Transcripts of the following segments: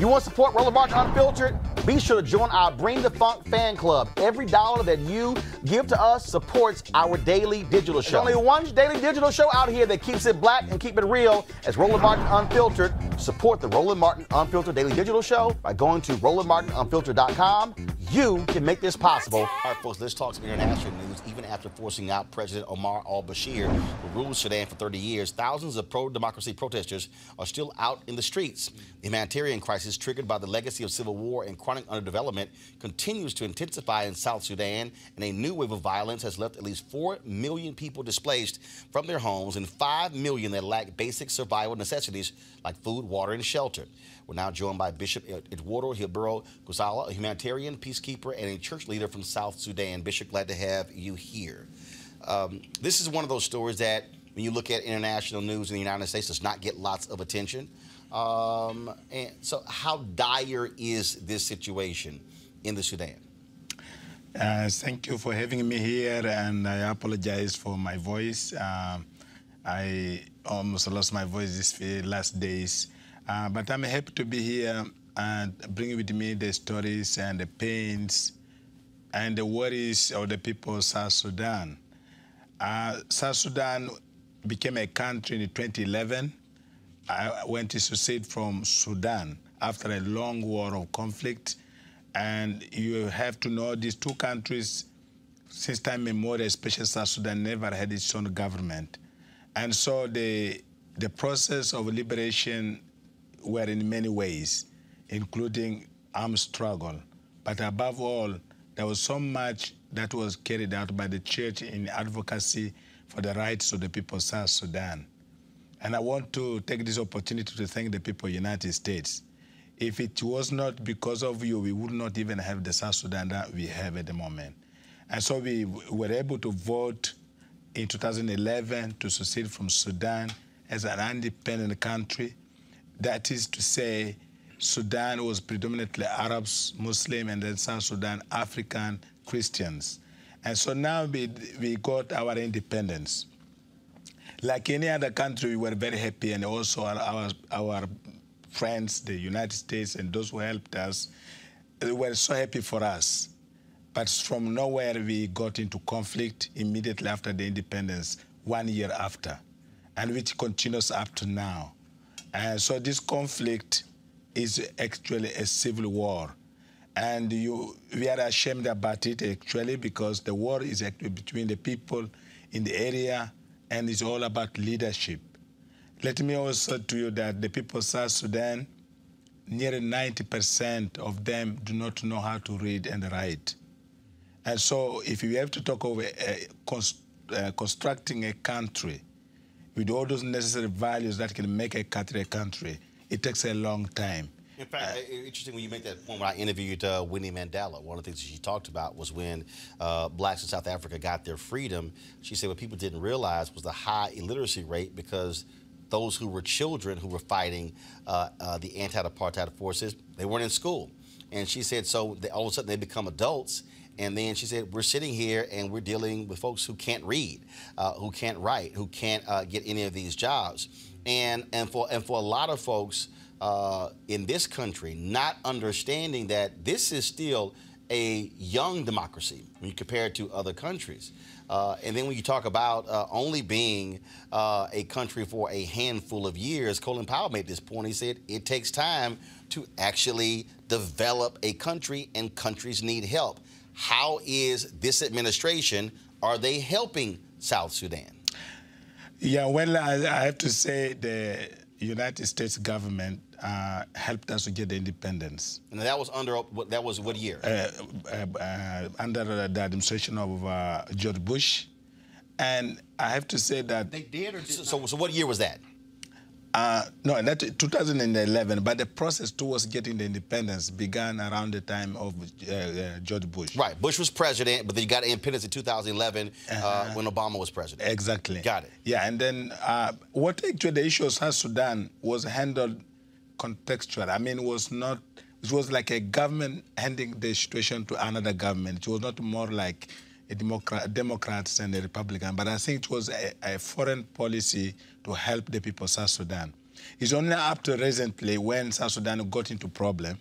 You want to support Roland Martin Unfiltered? Be sure to join our Bring the Funk fan club. Every dollar that you give to us supports our daily digital show. There's only one daily digital show out here that keeps it black and keep it real. As Roland Martin Unfiltered. Support the Roland Martin Unfiltered daily digital show by going to RolandMartinUnfiltered.com. You can make this possible. All right, folks, let's talk some international news. Even after forcing out President Omar al-Bashir, who ruled Sudan for 30 years, thousands of pro-democracy protesters are still out in the streets. The humanitarian crisis triggered by the legacy of civil war and chronic underdevelopment continues to intensify in South Sudan, and a new wave of violence has left at least 4 million people displaced from their homes and 5 million that lack basic survival necessities like food, water, and shelter. We're now joined by Bishop Eduardo Hiiboro Kussala, a humanitarian, peacekeeper, and a church leader from South Sudan. Bishop, glad to have you here. This is one of those stories that, when you look at international news in the United States, does not get lots of attention. And so how dire is this situation in the Sudan? Thank you for having me here, and I apologize for my voice. I almost lost my voice these last days, but I'm happy to be here and bring with me the stories and the pains and the worries of the people of South Sudan. South Sudan became a country in 2011. I went to secede from Sudan after a long war of conflict. And you have to know these two countries, since time immemorial, especially South Sudan, never had its own government. And so the process of liberation were in many ways, including armed struggle. But above all, there was so much that was carried out by the church in advocacy for the rights of the people of South Sudan. And I want to take this opportunity to thank the people of the United States. If it was not because of you, we would not even have the South Sudan that we have at the moment. And so we were able to vote in 2011 to secede from Sudan as an independent country. That is to say, Sudan was predominantly Arabs, Muslim, and then South Sudan, African Christians. And so now we got our independence. Like any other country, we were very happy, and also our friends, the United States, and those who helped us, were so happy for us. But from nowhere, we got into conflict immediately after the independence, 1 year after, and which continues up to now. And so this conflict is actually a civil war. And we are ashamed about it, actually, because the war is actually between the people in the area, and it's all about leadership. Let me also tell you that the people of South Sudan, nearly 90% of them do not know how to read and write. And so if we have to talk over constructing a country with all those necessary values that can make a country, it takes a long time. In fact, interesting when you make that point. When I interviewed Winnie Mandela, one of the things she talked about was when blacks in South Africa got their freedom, she said what people didn't realize was the high illiteracy rate, because those who were children who were fighting the anti-apartheid forces, they weren't in school. And she said, so all of a sudden they become adults. And then she said, we're sitting here and we're dealing with folks who can't read, who can't write, who can't get any of these jobs. And for a lot of folks in this country, not understanding that this is still a young democracy when you compare it to other countries. And then when you talk about only being a country for a handful of years, Colin Powell made this point. He said it takes time to actually develop a country, and countries need help. How is this administration, are they helping South Sudan? Yeah, well, I have to say the United States government helped us to get the independence. And that was under, that was what year? Under the administration of George Bush. And I have to say that... They did or did so what year was that? No, that 2011, but the process towards getting the independence began around the time of George Bush. Right, Bush was president, but then you got independence in 2011 when Obama was president. Exactly. Got it. Yeah, and then what actually the issue of South Sudan was handled contextual. I mean, it was like a government handing the situation to another government. It was not more like a Democrats and a Republican, but I think it was a foreign policy to help the people of South Sudan. It's only up to recently when South Sudan got into problem.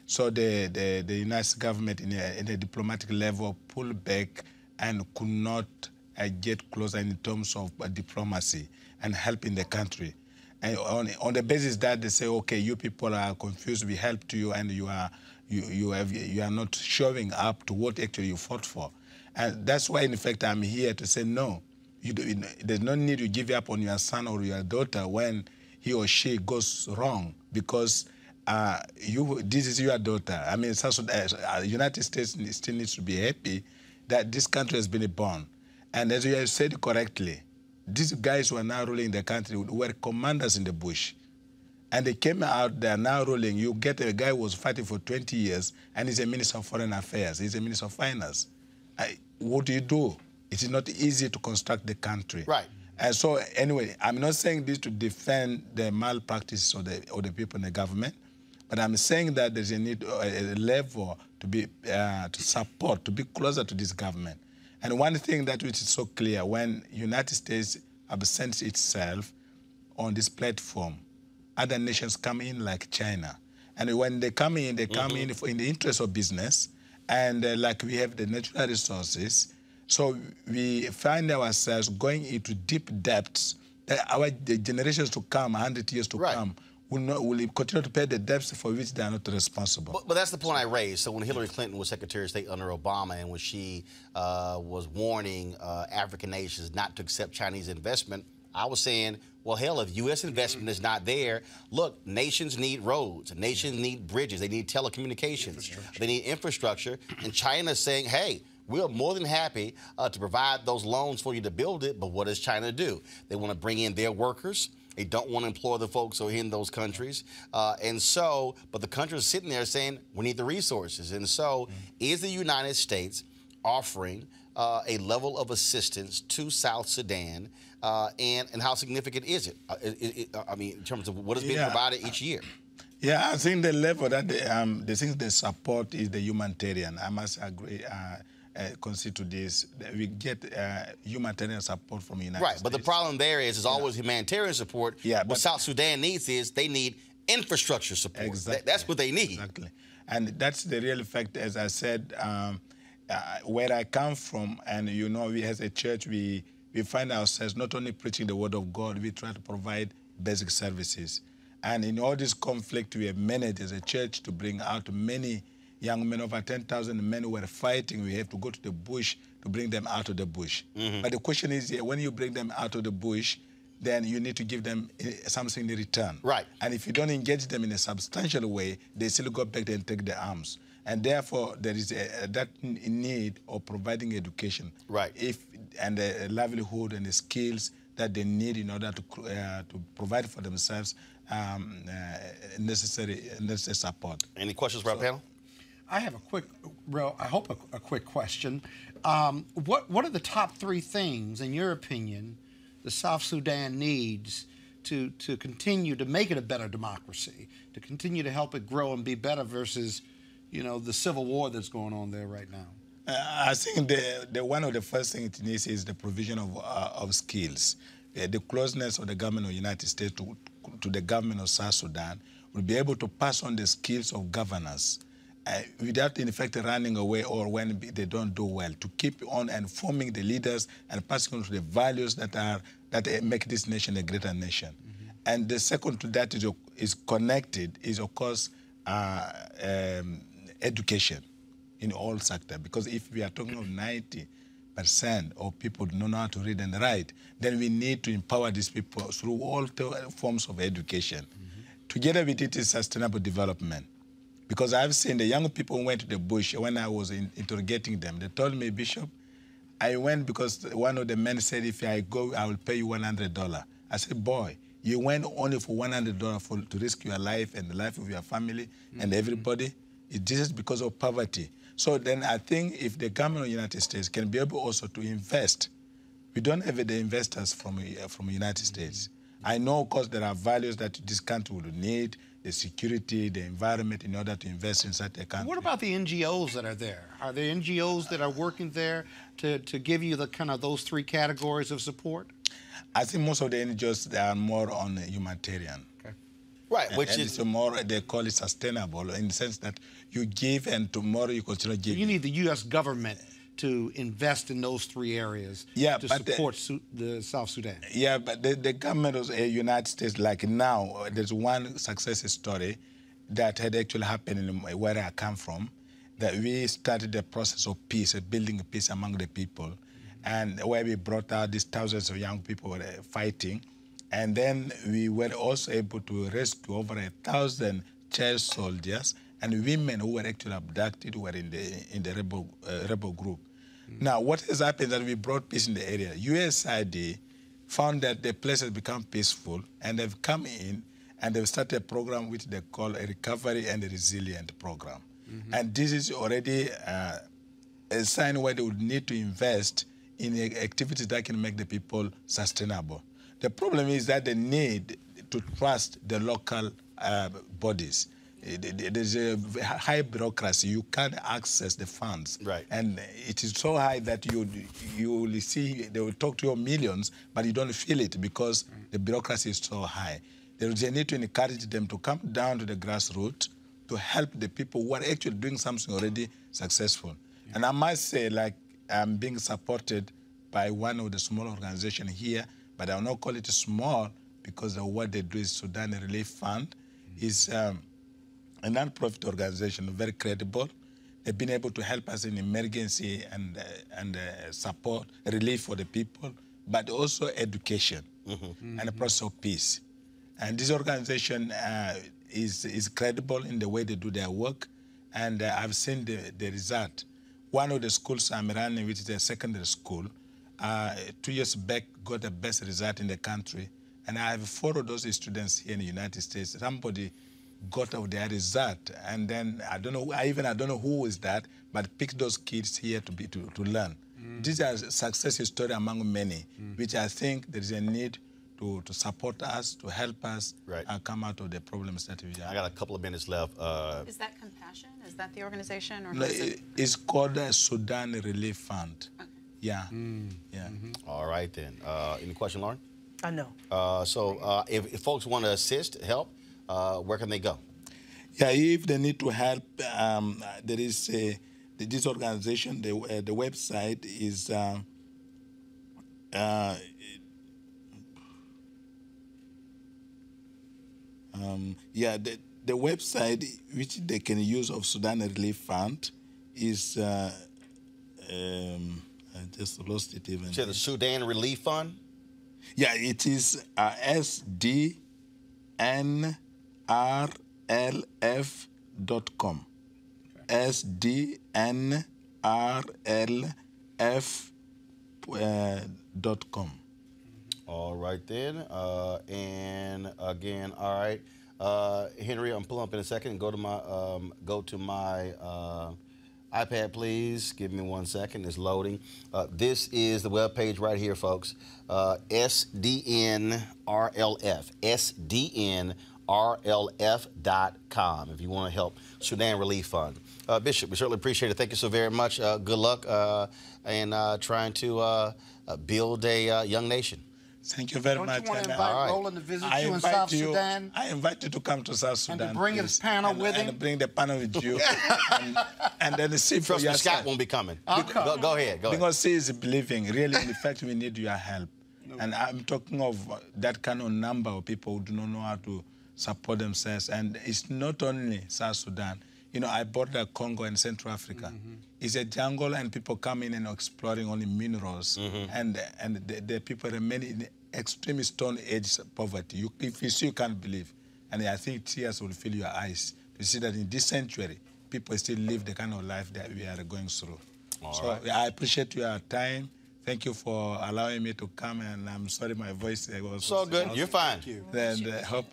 So the United States government in a diplomatic level pulled back and could not get closer in terms of diplomacy and helping the country. And on the basis that they say, okay, you people are confused, we helped you, and you are not showing up to what actually you fought for. And that's why, in fact, I'm here to say no. There's no need to give up on your son or your daughter when he or she goes wrong, because this is your daughter. I mean, United States still needs to be happy that this country has been born. And as you have said correctly, these guys who are now ruling the country were commanders in the bush. And they came out, they are now ruling. You get a guy who was fighting for 20 years, and he's a Minister of Foreign Affairs, he's a Minister of Finance. What do you do? It is not easy to construct the country. Right. And so, anyway, I'm not saying this to defend the malpractice of the people in the government, but I'm saying that there's a need, a level to be to support, to be closer to this government. And one thing that which is so clear, when United States absents itself on this platform, other nations come in like China. And when they come in, they come in in the interest of business. And like we have the natural resources, so we find ourselves going into deep depths that the generations to come, 100 years to come, will continue to pay the debts for which they are not responsible. But that's the point I raised. So when Hillary Clinton was Secretary of State under Obama, and when she was warning African nations not to accept Chinese investment, I was saying, well, hell, if U.S. investment is not there, look, nations need roads, nations need bridges, they need telecommunications, they need infrastructure, and China's saying, hey, we're more than happy to provide those loans for you to build it, but what does China do? They want to bring in their workers. They don't want to employ the folks who are in those countries. But the countries are sitting there saying, we need the resources. And so is the United States offering a level of assistance to South Sudan, and how significant is it? I mean, in terms of what is being provided each year? Yeah, I think the level that the things they support is the humanitarian. I must agree. Consider this. We get humanitarian support from the United States. Right, but the problem there is always humanitarian support. Yeah, what South Sudan needs is they need infrastructure support. Exactly. That's what they need. Exactly. And that's the real fact, as I said, where I come from, and you know, we as a church, we find ourselves not only preaching the word of God, we try to provide basic services. And in all this conflict, we have managed as a church to bring out many young men, over 10,000 men who were fighting. We have to go to the bush to bring them out of the bush. But the question is, when you bring them out of the bush, then you need to give them something in return. Right. And if you don't engage them in a substantial way, they still go back there and take the arms. And therefore, there is that need of providing education. Right. And the livelihood and the skills that they need in order to provide for themselves necessary support. Any questions for our panel? I have a quick question. What are the top 3 things, in your opinion, the South Sudan needs to continue to make it a better democracy, to continue to help it grow and be better versus, you know, the civil war that's going on there right now? I think the one of the first things it needs is the provision of skills. The closeness of the government of the United States to the government of South Sudan will be able to pass on the skills of governance without, in fact, running away or when they don't do well, to keep on and forming the leaders and passing on to the values that make this nation a greater nation. And the second to that is connected is, of course, education in all sectors. Because if we are talking of 90% of people do not know how to read and write, then we need to empower these people through all forms of education. Together with it is sustainable development. Because I've seen the young people who went to the bush, when I was interrogating them, they told me, Bishop, I went because one of the men said, if I go, I will pay you $100. I said, boy, you went only for $100 to risk your life and the life of your family and everybody. It's just because of poverty. So then I think if the government of the United States can be able also to invest, we don't have the investors from the United States. I know, of course, there are values that this country will need. the security, the environment in order to invest in such a country. What about the NGOs that are there? Are there NGOs that are working there to give you the kind of those three categories of support? I think most of the NGOs, they are more on humanitarian. Okay. Right, which and is it's more, they call it sustainable in the sense that you give and tomorrow you continue giving. You need the U.S. government to invest in those three areas to support the South Sudan. Yeah, but the government of the United States, like now, there's one success story that had actually happened in where I come from, that we started the process of peace, building peace among the people, and where we brought out these thousands of young people fighting, and then we were also able to rescue over 1,000 child soldiers and women who were actually abducted who were in the rebel group. Now, what has happened is that we brought peace in the area. USAID found that the place has become peaceful, and they've come in and they've started a program which they call a recovery and a resilient program. And this is already a sign where they would need to invest in activities that can make the people sustainable. The problem is that they need to trust the local bodies. There's a high bureaucracy. You can't access the funds. Right. And it is so high that you will see, they will talk to you millions, but you don't feel it because the bureaucracy is so high. There is a need to encourage them to come down to the grassroots to help the people who are actually doing something already successful. And I must say, like, I'm being supported by one of the small organizations here, but I will not call it small because of what they do is Sudan Relief Fund. Is a non-profit organization, very credible. They've been able to help us in emergency and support, relief for the people, but also education and the process of peace. And this organization is credible in the way they do their work, and I've seen the result. One of the schools I'm running, which is a secondary school, 2 years back got the best result in the country, and I have followed those students here in the United States. Somebody got of their result, and then I don't know who is that, but picked those kids here to learn. These are success stories among many, which I think there is a need to support us, to help us come out of the problems that we have. I got a couple of minutes left. Is that Compassion? Is that the organization? Or No, it's called the Sudan Relief Fund. Okay. Yeah. Yeah. All right, then. Any question, Lauren? No. So if folks want to assist, help, where can they go? Yeah, if they need to help, there is this organization. The website is the website which they can use of Sudan Relief Fund is I just lost it even. The Sudan Relief Fund. Yeah, it is sdnrlf.com. sdnrlf.com. All right then, and again, all right, Henry, I'm pulling up in a second. And go to my iPad, please. Give me 1 second. It's loading. This is the web page right here, folks. SDNRLF. SDNRLF.com. If you want to help Sudan Relief Fund. Bishop, we certainly appreciate it. Thank you so very much. Good luck in trying to build a young nation. Thank you very much. Don't you want to invite Roland to visit you in South Sudan? I invite you to come to South Sudan. And to bring his panel with him? And bring the panel with you. and then see for yourself. Trust me, Scott won't be coming. Go ahead. Because he is believing. Really, in fact, we need your help. And I'm talking of that kind of number of people who do not know how to support themselves. And it's not only South Sudan. You know, I border Congo and Central Africa. It's a jungle, and people come in and exploring only minerals. And the people remain in extreme stone age poverty. If you see, you can't believe. And I think tears will fill your eyes to see that in this century, people still live the kind of life that we are going through. I appreciate your time. Thank you for allowing me to come, and I'm sorry my voice was so good. You're fine. And hope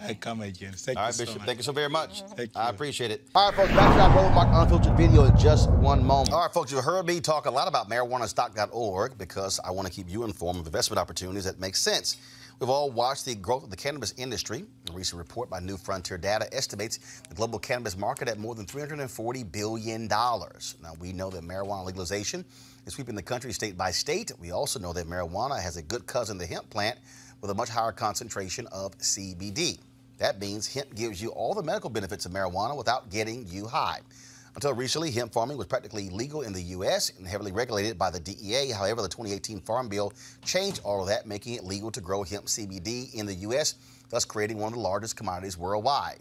I come again. Thank you so Bishop. much. Thank you so very much. I appreciate it. All right, folks, back to that Roland Martin Unfiltered video in just one moment. All right, folks, you heard me talk a lot about marijuanastock.org because I want to keep you informed of investment opportunities that make sense. We've all watched the growth of the cannabis industry. A recent report by New Frontier Data estimates the global cannabis market at more than $340 billion. Now, we know that marijuana legalization is sweeping the country state by state. We also know that marijuana has a good cousin, the hemp plant, with a much higher concentration of CBD. That means hemp gives you all the medical benefits of marijuana without getting you high. Until recently, hemp farming was practically legal in the U.S. and heavily regulated by the DEA. However, the 2018 Farm Bill changed all of that, making it legal to grow hemp CBD in the U.S., thus creating one of the largest commodities worldwide.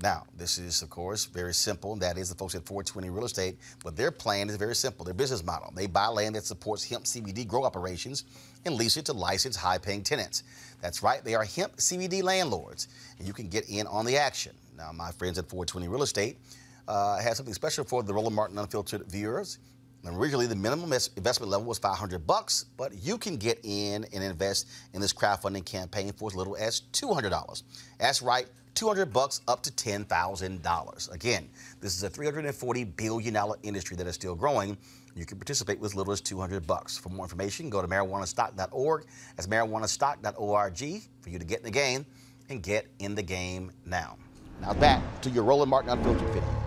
Now, this is, of course, very simple, and that is the folks at 420 Real Estate, but their plan is very simple, their business model. They buy land that supports hemp CBD grow operations and lease it to licensed high-paying tenants. That's right, they are hemp CBD landlords, and you can get in on the action. Now, my friends at 420 Real Estate had something special for the Roland Martin Unfiltered viewers. Originally, the minimum investment level was $500, but you can get in and invest in this crowdfunding campaign for as little as $200. That's right, $200 up to $10,000. Again, this is a $340 billion industry that is still growing. You can participate with as little as $200. For more information, go to marijuanastock.org. That's marijuanastock.org for you to get in the game and get in the game now. Now back to your Roland Martin Unfiltered video.